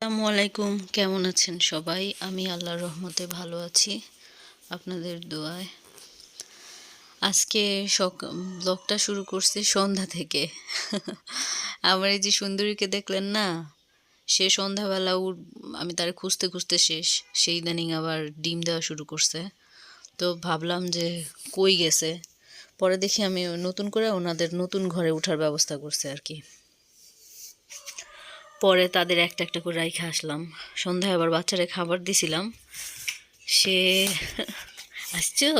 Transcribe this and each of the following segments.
আসসালামু আলাইকুম, কেমন আছেন সবাই? আমি আল্লাহর রহমতে ভালো আছি, আপনাদের দোয়ায়। আজকে ব্লগটা শুরু করছি সন্ধ্যা থেকে। আমার এই যে সুন্দরীকে দেখলেন না, সে সন্ধ্যাবেলা আমি তারে খুঁজতে খুঁজতে শেষ। সেই ইদানিং আবার ডিম দেওয়া শুরু করছে। তো ভাবলাম যে কই গেছে। পরে দেখি আমি নতুন করে ওনাদের নতুন ঘরে ওঠার ব্যবস্থা করছে আর কি। পরে তাদের একটা একটা করে রাইখা আসলাম। সন্ধ্যায় আবার বাচ্চারে খাবার দিছিলাম। সে আসছো,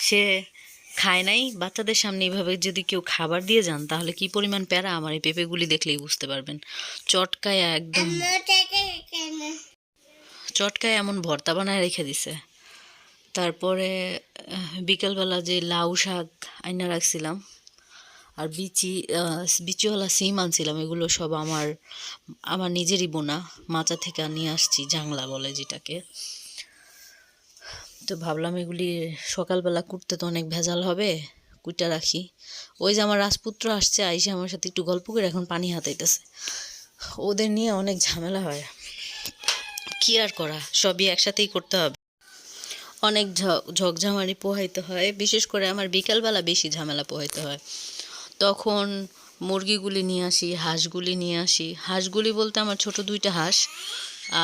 সে খায় নাই। বাচ্চাদের সামনে এইভাবে যদি কেউ খাবার দিয়ে যান তাহলে কি পরিমাণ প্যারা, আমার এই পেঁপেগুলি দেখলেই বুঝতে পারবেন। চটকায় একদম, চটকায় এমন ভর্তা বানায় রেখে দিছে। তারপরে বিকেলবেলা যে লাউ শাক আইনা রাখছিলাম আর বিচিওয়ালা সিম আনছিলাম, এগুলো সব আমার নিজেরই বোনা, মাচা থেকে নিয়ে আসছি, জাংলা বলে যেটাকে। তো ভাবলাম এগুলি সকালবেলা কুটতে তো অনেক ভেজাল হবে, কুইটা রাখি। ওই যে আমার রাজপুত্র আসছে, আইসে আমার সাথে একটু গল্প করে এখন পানি হাতাইতেছে। ওদের নিয়ে অনেক ঝামেলা হয়, কি আর করা, সবই একসাথেই করতে হবে। অনেক ঝকঝামারি পোহাইতে হয়, বিশেষ করে আমার বিকালবেলা বেশি ঝামেলা পোহাইতে হয়। তখন মুরগিগুলি নিয়ে আসি, হাঁসগুলি নিয়ে আসি। হাঁসগুলি বলতে আমার ছোট দুইটা হাঁস,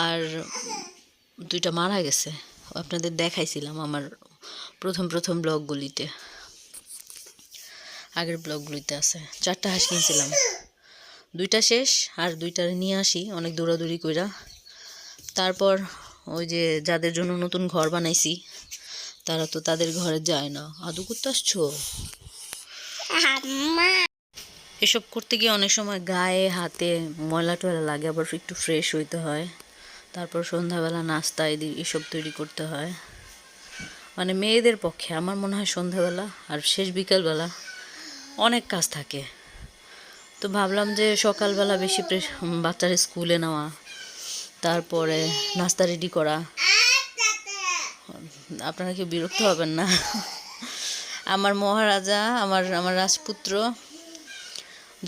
আর দুইটা মারা গেছে। আপনাদের দেখাইছিলাম আমার প্রথম ব্লগগুলিতে, আগের ব্লগগুলিতে আছে। 4টা হাঁস কিনছিলাম, 2টা শেষ, আর 2টা নিয়ে আসি অনেক দৌড়াদৌড়ি কইরা। তারপর ওই যে যাদের জন্য নতুন ঘর বানাইছি তারা তো তাদের ঘরে যায় না। আদু করতে আসছো? এসব করতে গিয়ে অনেক সময় গায়ে হাতে ময়লা টয়লা লাগে, আবার একটু ফ্রেশ হইতে হয়। তারপর সন্ধ্যাবেলা নাস্তা এসব তৈরি করতে হয়। মানে মেয়েদের পক্ষে আমার মনে হয় সন্ধ্যাবেলা আর শেষ বিকালবেলা অনেক কাজ থাকে। তো ভাবলাম যে সকালবেলা বেশি বাচ্চার স্কুলে নেওয়া, তারপরে নাস্তা রেডি করা। আপনারা কি বিরক্ত হবেন না? আমার মহারাজা, আমার রাজপুত্র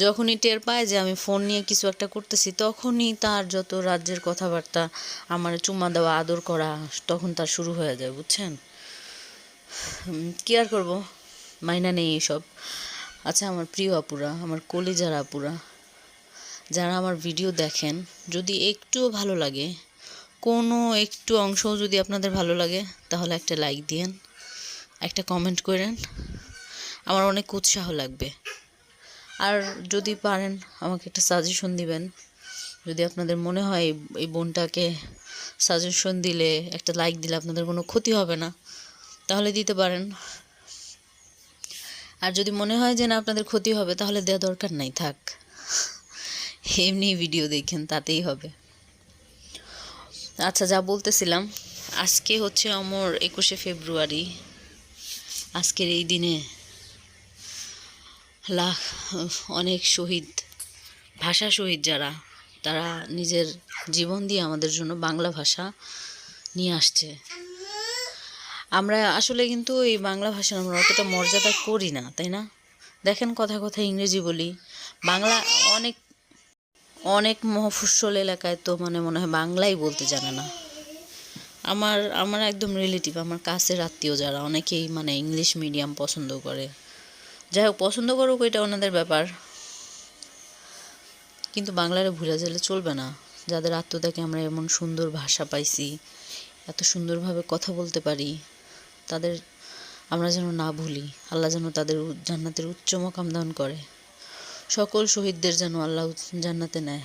যখনই টের পায় যে আমি ফোন নিয়ে কিছু একটা করতেছি, তখনই তার যত রাজ্যের কথাবার্তা, আমার চুম্মা দেওয়া, আদর করা, তখন তার শুরু হয়ে যায়, বুঝছেন? কি আর করবো, মাইনা নেই এইসব। আচ্ছা, আমার প্রিয় আপুরা, আমার কলিজার আপুরা, যারা আমার ভিডিও দেখেন, যদি একটুও ভালো লাগে, কোনো একটু অংশও যদি আপনাদের ভালো লাগে, তাহলে একটা লাইক দিয়েন, একটা কমেন্ট করেন, আমার অনেক উৎসাহ লাগবে। আর যদি পারেন আমাকে একটা সাজেশন দিবেন। যদি আপনাদের মনে হয় এই বোনটাকে সাজেশন দিলে, একটা লাইক দিলে আপনাদের কোনো ক্ষতি হবে না, তাহলে দিতে পারেন। আর যদি মনে হয় যে না আপনাদের ক্ষতি হবে, তাহলে দেওয়া দরকার নাই, থাক, এমনি ভিডিও দেখেন, তাতেই হবে। আচ্ছা, যা বলতেছিলাম, আজকে হচ্ছে আমার 21শে ফেব্রুয়ারি। আজকের এই দিনে অনেক শহীদ, ভাষা শহীদ যারা, তারা নিজের জীবন দিয়ে আমাদের জন্য বাংলা ভাষা নিয়ে আসছে। আমরা আসলে কিন্তু এই বাংলা ভাষা আমরা অতটা মর্যাদা করি না, তাই না? দেখেন, কথা কথা ইংরেজি বলি, বাংলা অনেক অনেক মফস্বল এলাকায় তো মনে হয় বাংলাই বলতে জানে না। আমার একদম রিলেটিভ, আমার কাছের আত্মীয় যারা, অনেকেই ইংলিশ মিডিয়াম পছন্দ করে। যাই হোক, পছন্দ করুক, এটা ওনাদের ব্যাপার, কিন্তু বাংলারে ভুলে গেলে চলবে না। যাদের আত্মত্যাগে আমরা এমন সুন্দর ভাষা পাইছি, এত সুন্দরভাবে কথা বলতে পারি, তাদের আমরা যেন না ভুলি। আল্লাহ যেন তাদের জান্নাতের উচ্চ মাকাম দান করে। সকল শহীদদের যেন আল্লাহ জান্নাতে নেয়।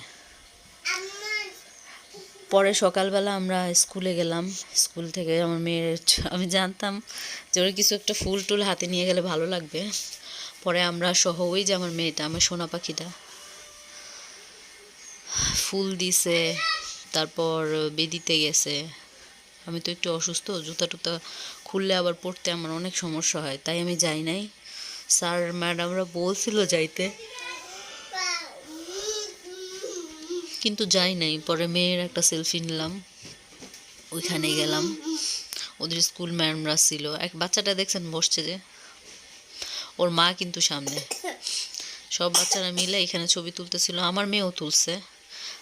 পরে সকালবেলা আমরা স্কুলে গেলাম। স্কুল থেকে আমার মেয়ের, আমি জানতাম যে ওর কিছু একটা ফুল টুল হাতে নিয়ে গেলে ভালো লাগবে। পরে আমরা সহ, ওই যে আমার মেয়েটা, আমার সোনা পাখিটা, ফুল দিছে, তারপর বেদিতে গেছে। আমি তো একটু অসুস্থ, জুতা টুতা খুললে আবার পড়তে আমার অনেক সমস্যা হয়, তাই আমি যাই নাই। স্যার ম্যাডামরা বলছিল যাইতে, কিন্তু যাই নাই। পরে মেয়ের একটা সেলফি নিলাম, ওইখানে গেলাম। ওদের স্কুল ম্যাডামরা ছিল। এক বাচ্চাটা দেখছেন বসছে যে, ওর মা কিন্তু সামনে। সব বাচ্চারা মিলে এখানে ছবি তুলতেছিল, আমার মেয়েও তুলছে।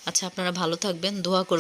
আচ্ছা, আপনারা ভালো থাকবেন, দোয়া করবেন।